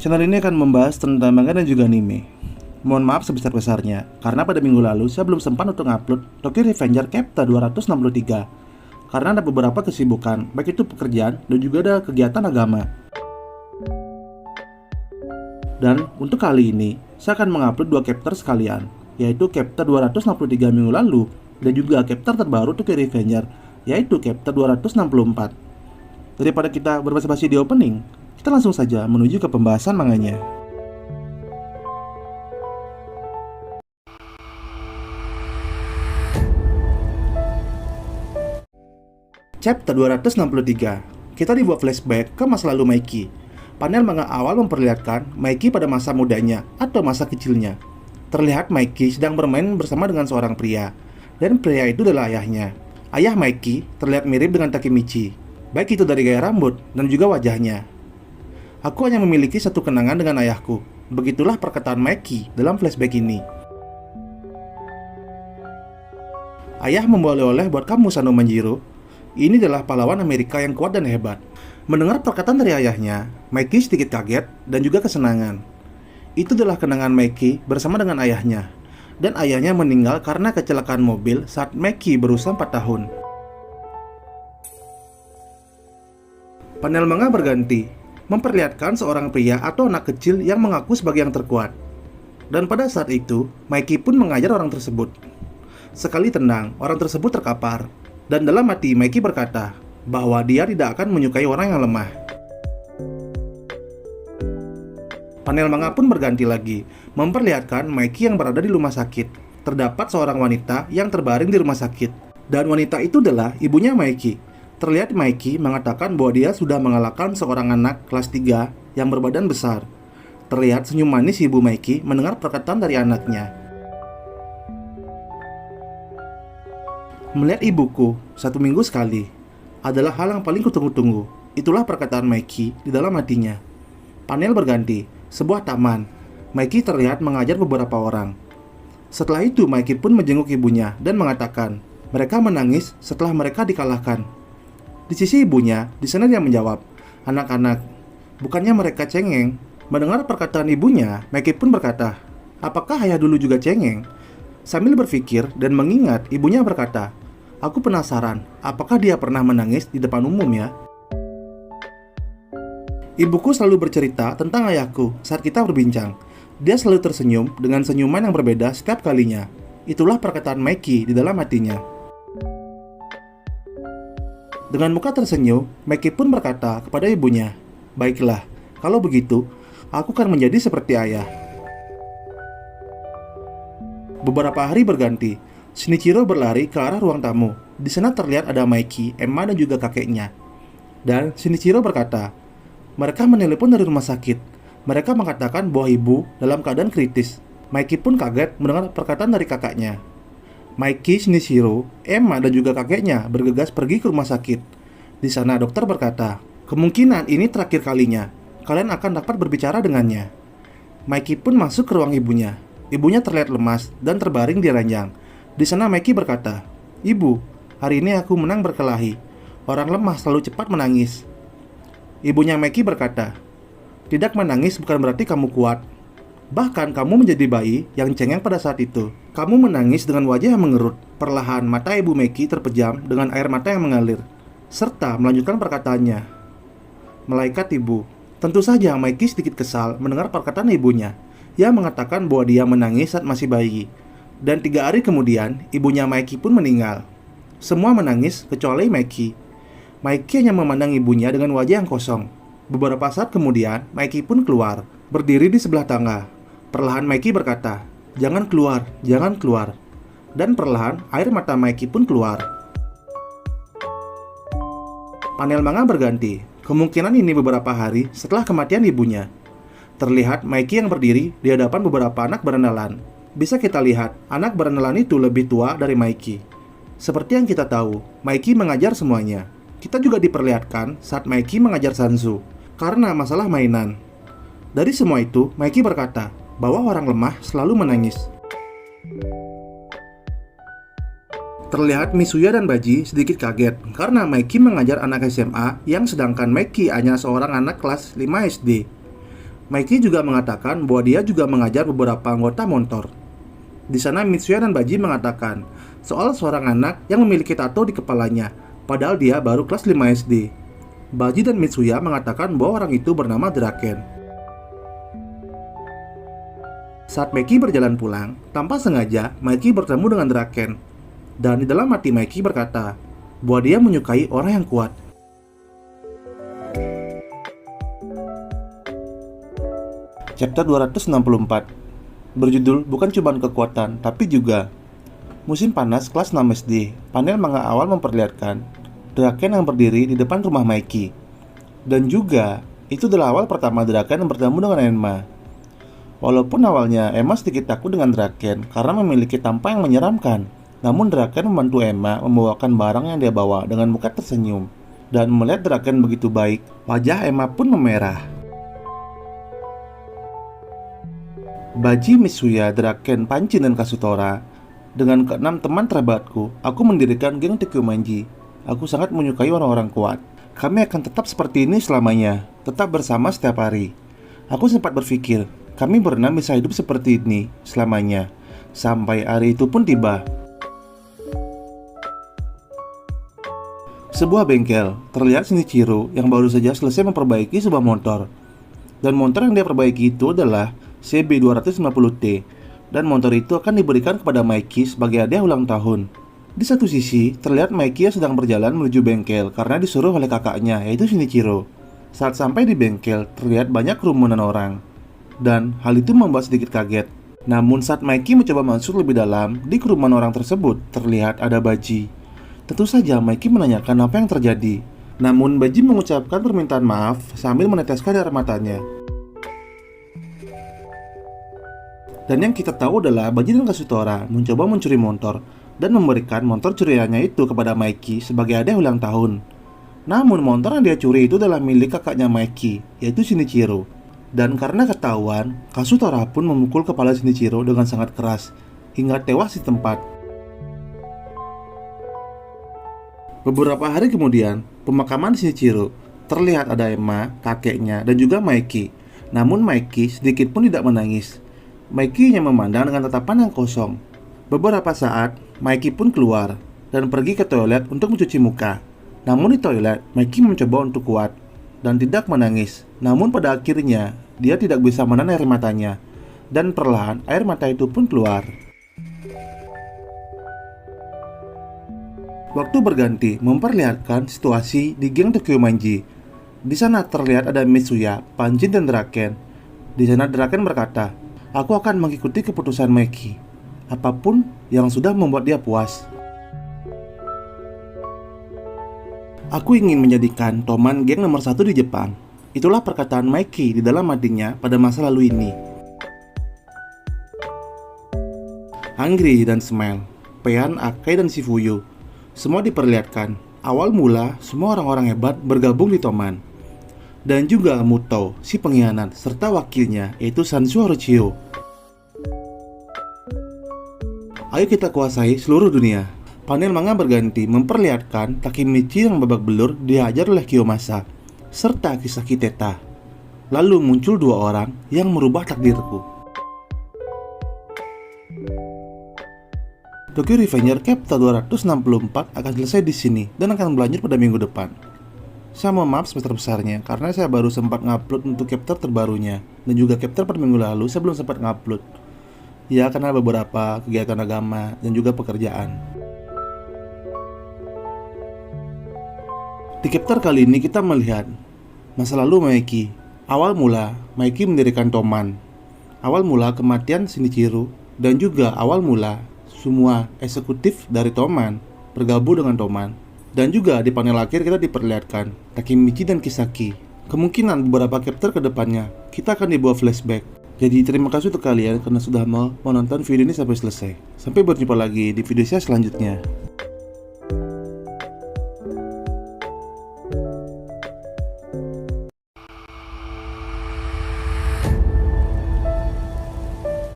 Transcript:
Channel ini akan membahas tentang manga dan juga anime. Mohon maaf sebesar-besarnya, karena pada minggu lalu saya belum sempat untuk ngupload Tokyo Revenger Chapter 263 karena ada beberapa kesibukan, baik itu pekerjaan dan juga ada kegiatan agama. Dan untuk kali ini, saya akan mengupload dua chapter sekalian, yaitu Chapter 263 minggu lalu dan juga chapter terbaru Tokyo Revenger, yaitu Chapter 264. Daripada kita berbasa-basi di opening, kita langsung saja menuju ke pembahasan manganya. Chapter 263, kita dibuat flashback ke masa lalu Maiki. Panel manga awal memperlihatkan Maiki pada masa mudanya atau masa kecilnya. Terlihat Maiki sedang bermain bersama dengan seorang pria, dan pria itu adalah ayahnya. Ayah Maiki terlihat mirip dengan Takemichi, baik itu dari gaya rambut dan juga wajahnya. Aku hanya memiliki satu kenangan dengan ayahku. Begitulah perkataan Maiki dalam flashback ini. Ayah membawa oleh-oleh buat kamu, Sano Manjiro. Ini adalah pahlawan Amerika yang kuat dan hebat. Mendengar perkataan dari ayahnya, Maiki sedikit kaget dan juga kesenangan. Itu adalah kenangan Maiki bersama dengan ayahnya. Dan ayahnya meninggal karena kecelakaan mobil saat Maiki berusia 4 tahun. Panel manga berganti, memperlihatkan seorang pria atau anak kecil yang mengaku sebagai yang terkuat. Dan pada saat itu, Maiki pun mengajar orang tersebut. Sekali tendang, orang tersebut terkapar. Dan dalam hati Maiki berkata bahwa dia tidak akan menyukai orang yang lemah. Panel manga pun berganti lagi, memperlihatkan Maiki yang berada di rumah sakit. Terdapat seorang wanita yang terbaring di rumah sakit, dan wanita itu adalah ibunya Maiki. Terlihat Maiki mengatakan bahwa dia sudah mengalahkan seorang anak kelas 3 yang berbadan besar. Terlihat senyum manis ibu Maiki mendengar perkataan dari anaknya. Melihat ibuku 1 minggu sekali adalah hal yang paling kutunggu-tunggu. Itulah perkataan Maiki di dalam hatinya. Panel berganti, sebuah taman. Maiki terlihat mengajar beberapa orang. Setelah itu Maiki pun menjenguk ibunya dan mengatakan mereka menangis setelah mereka dikalahkan. Di sisi ibunya, di sana dia menjawab, "Anak-anak, bukannya mereka cengeng?" Mendengar perkataan ibunya, Maiki pun berkata, "Apakah ayah dulu juga cengeng?" Sambil berpikir dan mengingat, ibunya berkata, "Aku penasaran, apakah dia pernah menangis di depan umum ya?" Ibuku selalu bercerita tentang ayahku saat kita berbincang. Dia selalu tersenyum dengan senyuman yang berbeda setiap kalinya. Itulah perkataan Maiki di dalam hatinya. Dengan muka tersenyum, Maiki pun berkata kepada ibunya, "Baiklah, kalau begitu, aku akan menjadi seperti ayah." Beberapa hari berganti, Shinichiro berlari ke arah ruang tamu. Di sana terlihat ada Maiki, Emma dan juga kakeknya. Dan Shinichiro berkata, mereka menelepon dari rumah sakit. Mereka mengatakan bahwa ibu dalam keadaan kritis. Maiki pun kaget mendengar perkataan dari kakaknya. Maiki, Shinichiro, Emma dan juga kakeknya bergegas pergi ke rumah sakit. Di sana dokter berkata, kemungkinan ini terakhir kalinya. Kalian akan dapat berbicara dengannya. Maiki pun masuk ke ruang ibunya. Ibunya terlihat lemas dan terbaring di ranjang. Di sana Maiki berkata, "Ibu, hari ini aku menang berkelahi. Orang lemah selalu cepat menangis." Ibunya Maiki berkata, "Tidak menangis bukan berarti kamu kuat. Bahkan kamu menjadi bayi yang cengeng pada saat itu. Kamu menangis dengan wajah yang mengerut." Perlahan mata ibu Maiki terpejam dengan air mata yang mengalir, serta melanjutkan perkataannya, "Malaikat ibu." Tentu saja Maiki sedikit kesal mendengar perkataan ibunya. Ia mengatakan bahwa dia menangis saat masih bayi. Dan 3 hari kemudian, ibunya Maiki pun meninggal. Semua menangis kecuali Maiki. Maiki hanya memandang ibunya dengan wajah yang kosong. Beberapa saat kemudian, Maiki pun keluar, berdiri di sebelah tangga. Perlahan Maiki berkata, "Jangan keluar, jangan keluar." Dan perlahan air mata Maiki pun keluar. Panel manga berganti. Kemungkinan ini beberapa hari setelah kematian ibunya. Terlihat Maiki yang berdiri di hadapan beberapa anak berandalan. Bisa kita lihat, anak berandalan itu lebih tua dari Maiki. Seperti yang kita tahu, Maiki mengajar semuanya. Kita juga diperlihatkan saat Maiki mengajar Sanzu, karena masalah mainan. Dari semua itu, Maiki berkata bahwa orang lemah selalu menangis. Terlihat Misuya dan Baji sedikit kaget karena Maiki mengajar anak SMA yang sedangkan Maiki hanya seorang anak kelas 5 SD. Maiki juga mengatakan bahwa dia juga mengajar beberapa anggota Montor. Di sana Mitsuya dan Baji mengatakan soal seorang anak yang memiliki tato di kepalanya, padahal dia baru kelas 5 SD. Baji dan Mitsuya mengatakan bahwa orang itu bernama Draken. Saat Maiki berjalan pulang, tanpa sengaja Maiki bertemu dengan Draken. Dan di dalam hati Maiki berkata bahwa dia menyukai orang yang kuat. Chapter 264 berjudul bukan cuma kekuatan, tapi juga musim panas kelas 6 SD. Panel manga awal memperlihatkan Draken yang berdiri di depan rumah Maiki. Dan juga, itu adalah awal pertama Draken yang bertemu dengan Enma. Walaupun awalnya Emma sedikit takut dengan Draken karena memiliki tampang yang menyeramkan, namun Draken membantu Emma membawakan barang yang dia bawa dengan muka tersenyum. Dan melihat Draken begitu baik, wajah Emma pun memerah. Baji, Mitsuya, Draken, Pancin, dan Kasutora. Dengan keenam teman terhebatku, aku mendirikan geng Tekyomanji. Aku sangat menyukai orang-orang kuat. Kami akan tetap seperti ini selamanya, tetap bersama setiap hari. Aku sempat berpikir, kami berenam bisa hidup seperti ini selamanya. Sampai hari itu pun tiba. Sebuah bengkel, terlihat Shinichiro yang baru saja selesai memperbaiki sebuah motor. Dan motor yang dia perbaiki itu adalah CB250T, dan motor itu akan diberikan kepada Maiki sebagai hadiah ulang tahun. Di satu sisi, terlihat Maiki yang sedang berjalan menuju bengkel karena disuruh oleh kakaknya, yaitu Shinichiro. Saat sampai di bengkel, terlihat banyak kerumunan orang, dan hal itu membuat sedikit kaget. Namun saat Maiki mencoba masuk lebih dalam, di kerumunan orang tersebut, terlihat ada Baji. Tentu saja Maiki menanyakan apa yang terjadi. Namun Baji mengucapkan permintaan maaf sambil meneteskan air matanya. Dan yang kita tahu adalah Baji dan Kasutora mencoba mencuri motor dan memberikan motor curiannya itu kepada Maiki sebagai hadiah ulang tahun. Namun motor yang dia curi itu adalah milik kakaknya Maiki, yaitu Shinichiro. Dan karena ketahuan, Kasutora pun memukul kepala Shinichiro dengan sangat keras hingga tewas di tempat. Beberapa hari kemudian, pemakaman Shinichiro, terlihat ada Emma, kakeknya, dan juga Maiki. Namun Maiki sedikit pun tidak menangis. Maiki hanya memandang dengan tatapan yang kosong. Beberapa saat, Maiki pun keluar dan pergi ke toilet untuk mencuci muka. Namun di toilet, Maiki mencoba untuk kuat dan tidak menangis. Namun pada akhirnya, dia tidak bisa menahan air matanya. Dan perlahan, air mata itu pun keluar. Waktu berganti memperlihatkan situasi di geng Tekyomanji. Di sana terlihat ada Mitsuya, Pancin, dan Draken. Di sana Draken berkata, "Aku akan mengikuti keputusan Maiki, apapun yang sudah membuat dia puas. Aku ingin menjadikan Toman geng nomor 1 di Jepang." Itulah perkataan Maiki di dalam hatinya pada masa lalu ini. Hangri dan Smile, Pean, Akai, dan Shifuyu, semua diperlihatkan. Awal mula, semua orang-orang hebat bergabung di Toman. Dan juga Muto, si pengkhianat, serta wakilnya, yaitu Sansu Orochio. Ayo kita kuasai seluruh dunia. Panel manga berganti memperlihatkan Takemichi yang babak belur dihajar oleh Kiyomasa, serta Kisaki Teta. Lalu muncul dua orang yang merubah takdirku. Tokyo Revenger chapter 264 akan selesai di sini dan akan berlanjut pada minggu depan. Saya mohon maaf sebesar-besarnya karena saya baru sempat ngupload untuk chapter terbarunya, dan juga chapter pada minggu lalu saya belum sempat ngupload. Ya, karena beberapa kegiatan agama dan juga pekerjaan. Di chapter kali ini kita melihat masa lalu Maiki. Awal mula Maiki mendirikan Toman. Awal mula kematian Shinichiro, dan juga awal mula semua eksekutif dari Toman bergabung dengan Toman. Dan juga di panel akhir kita diperlihatkan Takemichi dan Kisaki. Kemungkinan beberapa chapter ke depannya kita akan dibawa flashback. Jadi terima kasih untuk kalian karena sudah mau menonton video ini sampai selesai. Sampai berjumpa lagi di video saya selanjutnya.